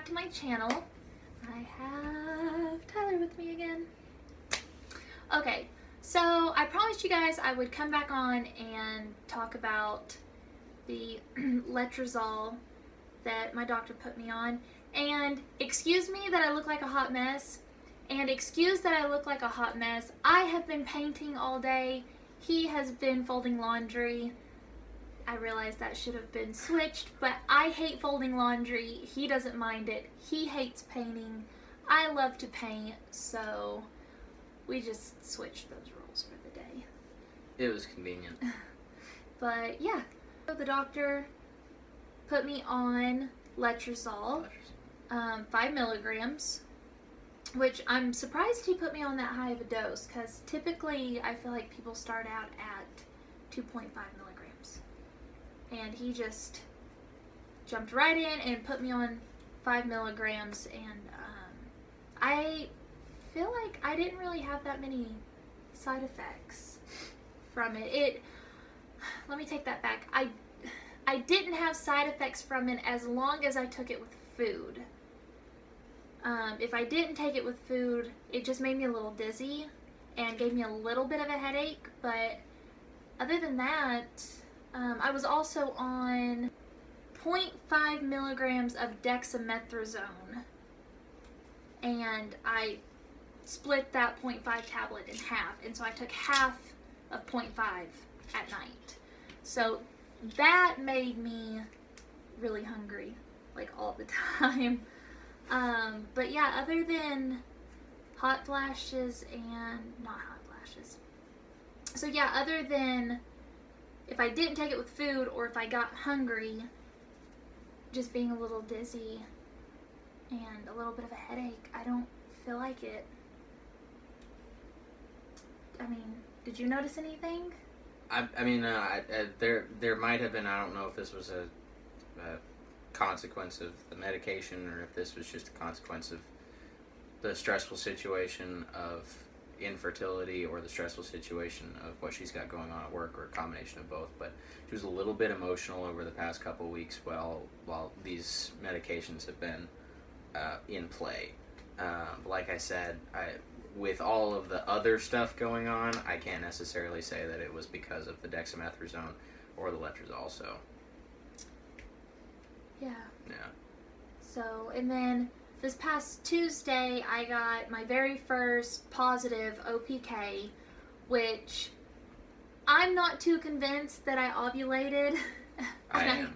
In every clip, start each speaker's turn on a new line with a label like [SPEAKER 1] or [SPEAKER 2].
[SPEAKER 1] back to my channel. I have Tyler with me again. Okay, so I promised you guys I would come back on and talk about the letrozole that my doctor put me on. And excuse me that I look like a hot mess. And excuse that I look like a hot mess. I have been painting all day. He has been folding laundry. I realize that should have been switched, but I hate folding laundry. He doesn't mind it. He hates painting. I love to paint, so we just switched those roles for the day.
[SPEAKER 2] It was convenient.
[SPEAKER 1] But yeah, so the doctor put me on letrozole, 5 milligrams, which I'm surprised he put me on that high of a dose, because typically I feel like people start out at 2.5 milligrams. And he just jumped right in and put me on 5 milligrams, and I feel like I didn't really have that many side effects from it. Let me take that back. I didn't have side effects from it as long as I took it with food. If I didn't take it with food, it just made me a little dizzy and gave me a little bit of a headache, but other than that, I was also on 0.5 milligrams of dexamethasone, and I split that 0.5 tablet in half, and so I took half of 0.5 at night. So that made me really hungry, like all the time. But yeah, other than hot flashes and not hot flashes. So yeah, other than if I didn't take it with food or if I got hungry, just being a little dizzy and a little bit of a headache, I don't feel like it. I mean, did you notice anything?
[SPEAKER 2] I mean, there might have been, I don't know if this was a consequence of the medication or if this was just a consequence of the stressful situation of infertility or the stressful situation of what she's got going on at work, or a combination of both. But she was a little bit emotional over the past couple weeks while these medications have been in play. Like I said, with all of the other stuff going on, I can't necessarily say that it was because of the dexamethasone or the letrozole. So
[SPEAKER 1] yeah.
[SPEAKER 2] So,
[SPEAKER 1] and then this past Tuesday, I got my very first positive OPK, which I'm not too convinced that I ovulated.
[SPEAKER 2] I am.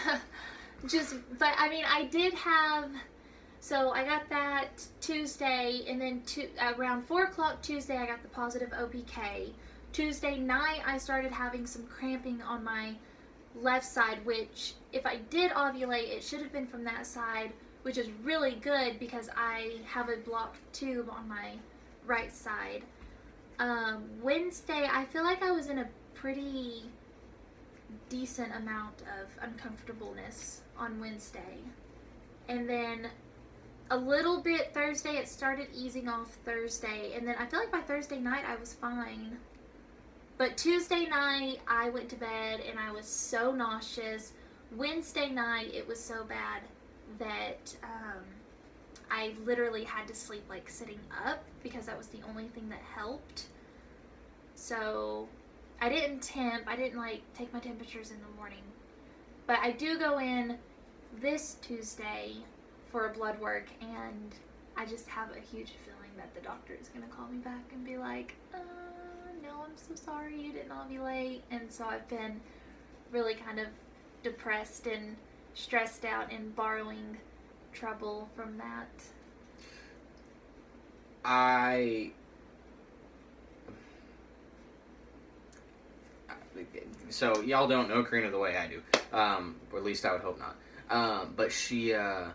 [SPEAKER 1] But I mean, I did have, so I got that Tuesday, and then around 4 o'clock Tuesday, I got the positive OPK. Tuesday night, I started having some cramping on my left side, which if I did ovulate, it should have been from that side, which is really good because I have a blocked tube on my right side. Wednesday, I feel like I was in a pretty decent amount of uncomfortableness on Wednesday. And then a little bit Thursday, it started easing off Thursday. And then I feel like by Thursday night, I was fine. But Tuesday night, I went to bed and I was so nauseous. Wednesday night, it was so bad that I literally had to sleep like sitting up because that was the only thing that helped. So I didn't like take my temperatures in the morning. But I do go in this Tuesday for a blood work, and I just have a huge feeling that the doctor is going to call me back and be like, no, I'm so sorry you didn't ovulate. And so I've been really kind of depressed and stressed out and borrowing trouble from that.
[SPEAKER 2] So y'all don't know Karina the way I do, or at least I would hope not. But she's, I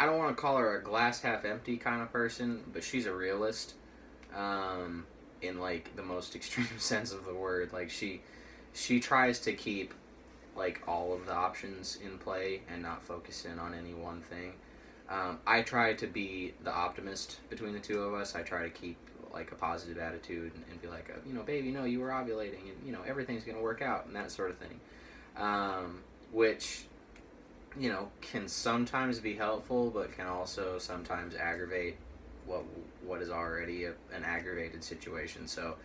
[SPEAKER 2] don't want to call her a glass half empty kind of person, but she's a realist, in like the most extreme sense of the word. Like she tries to keep like all of the options in play and not focus in on any one thing. I try to be the optimist between the two of us. I try to keep like a positive attitude and be like, baby, no, you were ovulating, and everything's gonna work out and that sort of thing. Which you know, can sometimes be helpful, but can also sometimes aggravate what is already an aggravated situation. So,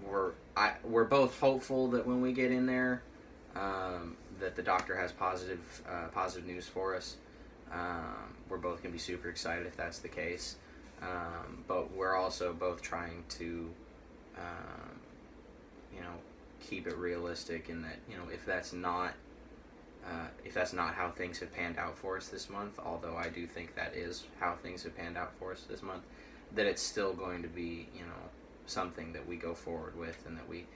[SPEAKER 2] we're both hopeful that when we get in there, that the doctor has positive news for us. We're both gonna be super excited if that's the case. But we're also both trying to, you know, keep it realistic in that, you know, if that's not how things have panned out for us this month, although I do think that is how things have panned out for us this month, that it's still going to be, you know, something that we go forward with, and that we,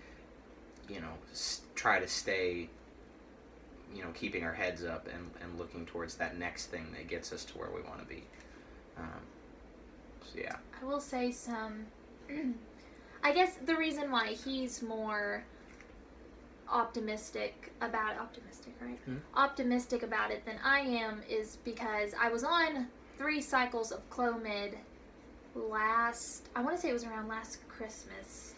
[SPEAKER 2] you know, try to stay, you know, keeping our heads up and looking towards that next thing that gets us to where we want to be. So yeah.
[SPEAKER 1] I will say some, I guess the reason why he's more optimistic, right?
[SPEAKER 2] Mm-hmm.
[SPEAKER 1] Optimistic about it than I am is because I was on 3 cycles of Clomid I want to say it was around last Christmas.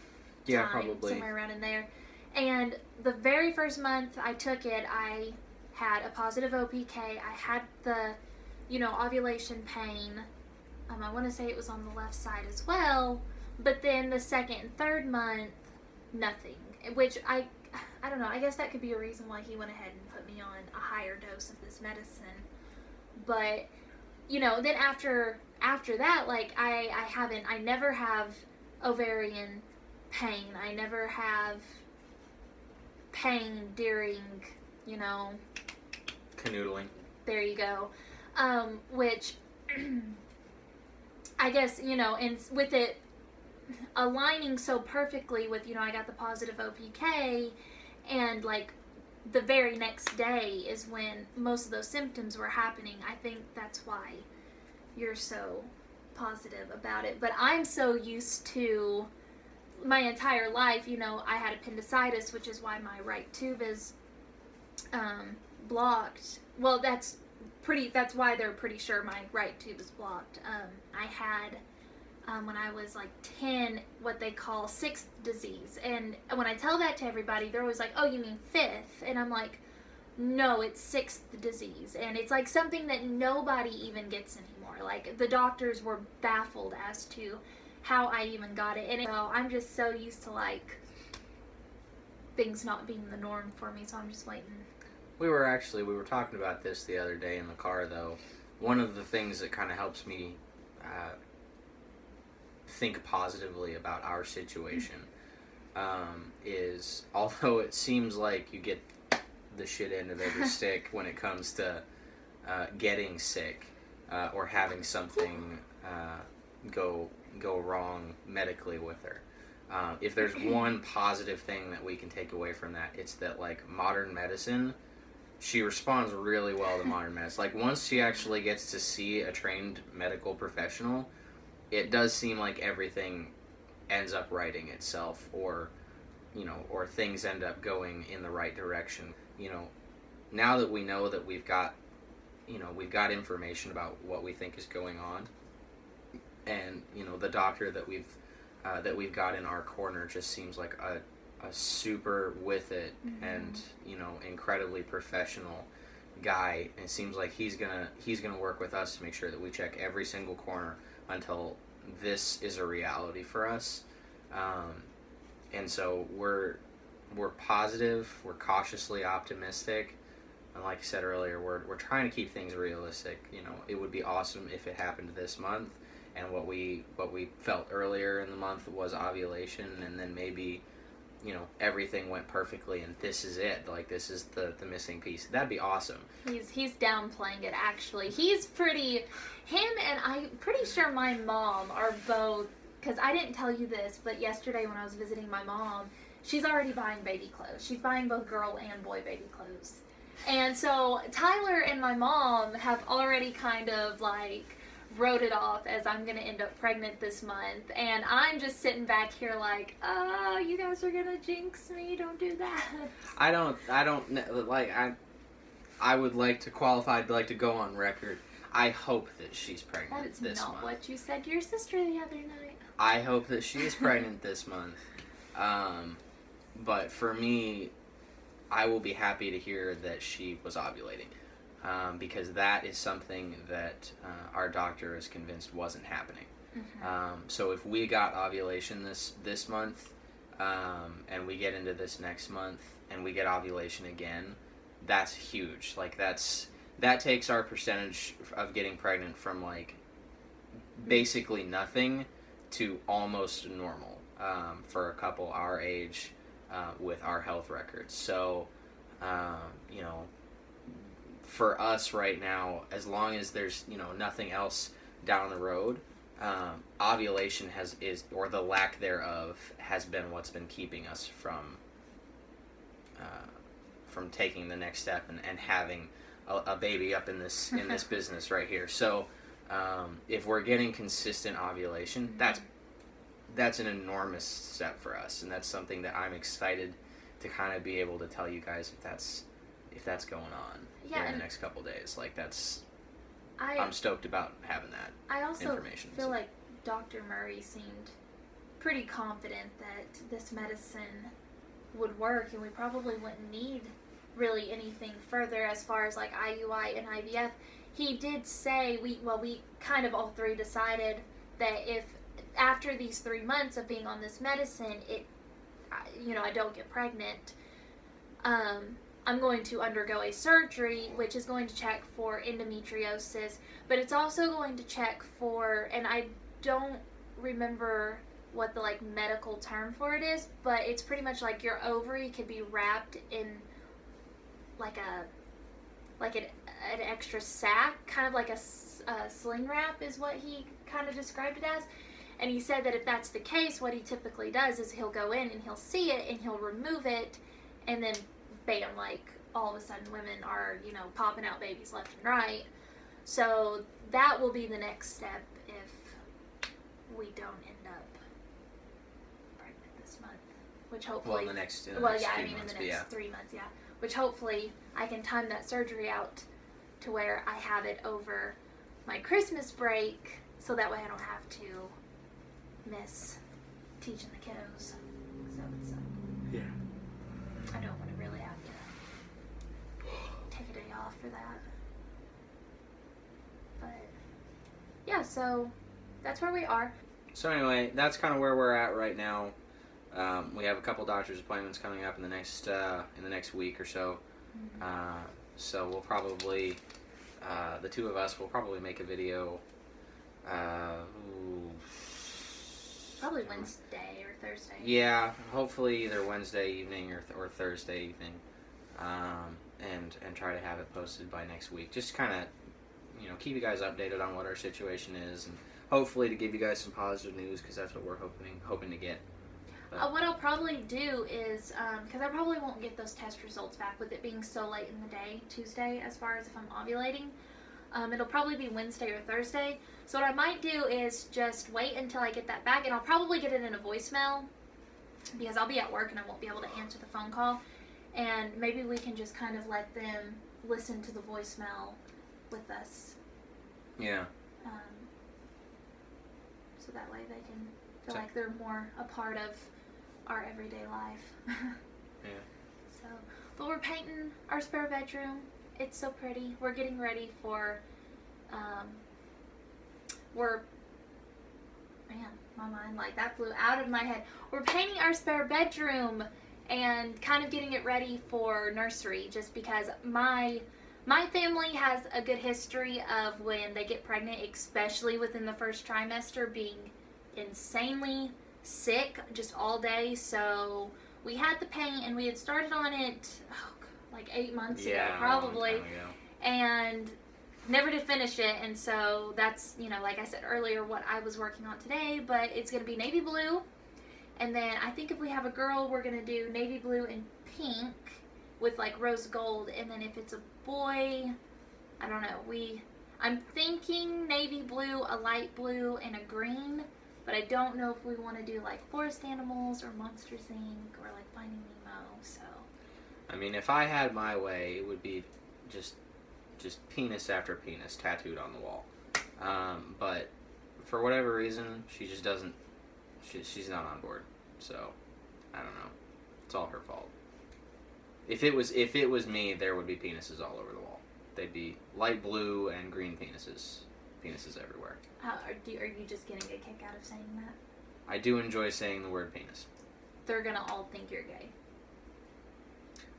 [SPEAKER 2] Yeah,
[SPEAKER 1] time,
[SPEAKER 2] probably.
[SPEAKER 1] somewhere around in there. And the very first month I took it, I had a positive OPK. I had the, you know, ovulation pain. I want to say it was on the left side as well. But then the second and third month, nothing. Which I don't know. I guess that could be a reason why he went ahead and put me on a higher dose of this medicine. But, you know, then after that, like, I never have ovarian pain. I never have pain during, you know,
[SPEAKER 2] canoodling.
[SPEAKER 1] There you go. Which I guess, you know, and with it aligning so perfectly with, you know, I got the positive OPK, and like the very next day is when most of those symptoms were happening. I think that's why you're so positive about it. But I'm so used to my entire life, you know, I had appendicitis, which is why my right tube is blocked. Well, that's why they're pretty sure my right tube is blocked. I had, when I was like 10, what they call 6th disease. And when I tell that to everybody, they're always like, oh, you mean 5th? And I'm like, no, it's 6th disease. And it's like something that nobody even gets anymore. Like, the doctors were baffled as to how I even got it. And so I'm just so used to, like, things not being the norm for me, so I'm just waiting.
[SPEAKER 2] We were talking about this the other day in the car, though. One of the things that kind of helps me think positively about our situation is, although it seems like you get the shit end of every stick when it comes to getting sick or having something go wrong medically with her. If there's one positive thing that we can take away from that, it's that, like, modern medicine, she responds really well to modern medicine. Like, once she actually gets to see a trained medical professional, it does seem like everything ends up righting itself, or, you know, or things end up going in the right direction. You know, now that we know that we've got information about what we think is going on, and, you know, the doctor that we've got in our corner just seems like a super with it, mm-hmm. and, you know, incredibly professional guy. And it seems like he's gonna work with us to make sure that we check every single corner until this is a reality for us. And so we're positive, we're cautiously optimistic, and like I said earlier, we're trying to keep things realistic. You know, it would be awesome if it happened this month, and what we felt earlier in the month was ovulation, and then maybe, you know, everything went perfectly and this is it. Like, this is the missing piece. That'd be awesome.
[SPEAKER 1] He's downplaying it, actually. Him and I'm pretty sure my mom are both, because I didn't tell you this, but yesterday when I was visiting my mom, she's already buying baby clothes. She's buying both girl and boy baby clothes. And so Tyler and my mom have already kind of, like, wrote it off as I'm going to end up pregnant this month. And I'm just sitting back here like, oh, you guys are going to jinx me. Don't do that.
[SPEAKER 2] I would like to qualify, I'd like to go on record. I hope that she's pregnant this month. That's
[SPEAKER 1] not what you said to your sister the other night.
[SPEAKER 2] I hope that she is pregnant this month. But for me, I will be happy to hear that she was ovulating, because that is something that our doctor is convinced wasn't happening. So if we got ovulation this month, and we get into this next month and we get ovulation again, that's huge. Like that takes our percentage of getting pregnant from like basically nothing to almost normal, for a couple our age, with our health records. So you know, for us right now, as long as there's, you know, nothing else down the road, ovulation or the lack thereof has been what's been keeping us from taking the next step and having a baby up in this business right here. So if we're getting consistent ovulation, that's an enormous step for us, and that's something that I'm excited to kind of be able to tell you guys if that's going on in the next couple days. Like I'm stoked about having that.
[SPEAKER 1] I also
[SPEAKER 2] information.
[SPEAKER 1] feel like Dr. Murray seemed pretty confident that this medicine would work, and we probably wouldn't need really anything further as far as like IUI and IVF. He did say we kind of all three decided that if after these 3 months of being on this medicine, I don't get pregnant, I'm going to undergo a surgery which is going to check for endometriosis, but it's also going to check for, and I don't remember what the like medical term for it is, but it's pretty much like your ovary could be wrapped in like an extra sack, kind of like a sling wrap is what he kind of described it as. And he said that if that's the case, what he typically does is he'll go in and he'll see it and he'll remove it, and then bam, like all of a sudden women are, popping out babies left and right. So that will be the next step if we don't end up pregnant this month, which hopefully
[SPEAKER 2] in the next 3
[SPEAKER 1] months, yeah. Which hopefully I can time that surgery out to where I have it over my Christmas break, so that way I don't have to miss teaching the kiddos. So it's I don't want to really have to take a day off for that. But yeah, so that's where we are.
[SPEAKER 2] So anyway, that's kind of where we're at right now. We have a couple doctor's appointments coming up in the next week or so. So we'll probably, the two of us will probably make a video.
[SPEAKER 1] Probably Wednesday or Thursday.
[SPEAKER 2] Yeah, hopefully either Wednesday evening or Thursday evening, and try to have it posted by next week. Just kind of, keep you guys updated on what our situation is, and hopefully to give you guys some positive news, because that's what we're hoping to get.
[SPEAKER 1] What I'll probably do is, because I probably won't get those test results back with it being so late in the day, Tuesday, as far as if I'm ovulating. It'll probably be Wednesday or Thursday. So what I might do is just wait until I get that back, and I'll probably get it in a voicemail, because I'll be at work and I won't be able to answer the phone call. And maybe we can just kind of let them listen to the voicemail with us.
[SPEAKER 2] Yeah.
[SPEAKER 1] So that way they can feel like they're more a part of our everyday life.
[SPEAKER 2] Yeah.
[SPEAKER 1] So, but we're painting our spare bedroom. It's so pretty. We're getting ready for, my mind, like, that flew out of my head. We're painting our spare bedroom and kind of getting it ready for nursery, just because my family has a good history of when they get pregnant, especially within the first trimester, being insanely sick just all day. So we had the paint and we had started on it like 8 months ago probably, and never did finish it. And so that's, like I said earlier, what I was working on today. But it's going to be navy blue, and then I think if we have a girl, we're going to do navy blue and pink with like rose gold. And then if it's a boy, I don't know, I'm thinking navy blue, a light blue, and a green. But I don't know if we want to do like Forest Animals or Monsters Inc. or like Finding Nemo. So
[SPEAKER 2] I mean, if I had my way, it would be just penis after penis tattooed on the wall. But for whatever reason, she just doesn't. She's not on board. So I don't know. It's all her fault. If it was me, there would be penises all over the wall. They'd be light blue and green penises everywhere.
[SPEAKER 1] Are you just getting a kick out of saying that?
[SPEAKER 2] I do enjoy saying the word penis.
[SPEAKER 1] They're gonna all think you're gay.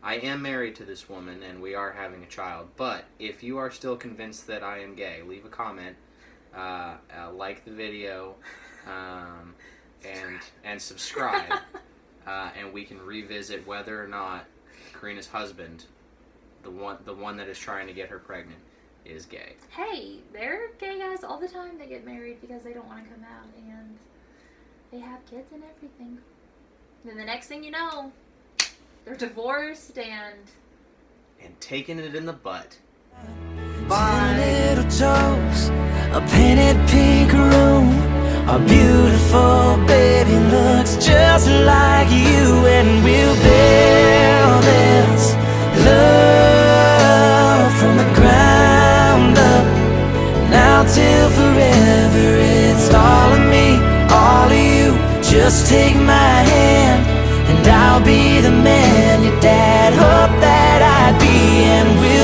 [SPEAKER 2] I am married to this woman, and we are having a child. But if you are still convinced that I am gay, leave a comment, like the video, and subscribe, and we can revisit whether or not Karina's husband, the one that is trying to get her pregnant, is gay.
[SPEAKER 1] Hey, there are gay guys all the time that get married because they don't want to come out, and they have kids and everything. Then the next thing you know, they're divorced and
[SPEAKER 2] taking it in the butt.
[SPEAKER 3] 10 little toes, a painted pink room. Our beautiful baby looks just like you, and we'll build this love from the ground up. Now till forever, it's all of me, all of you. Just take my hand, and I'll be the man your dad hoped that I'd be, and we'll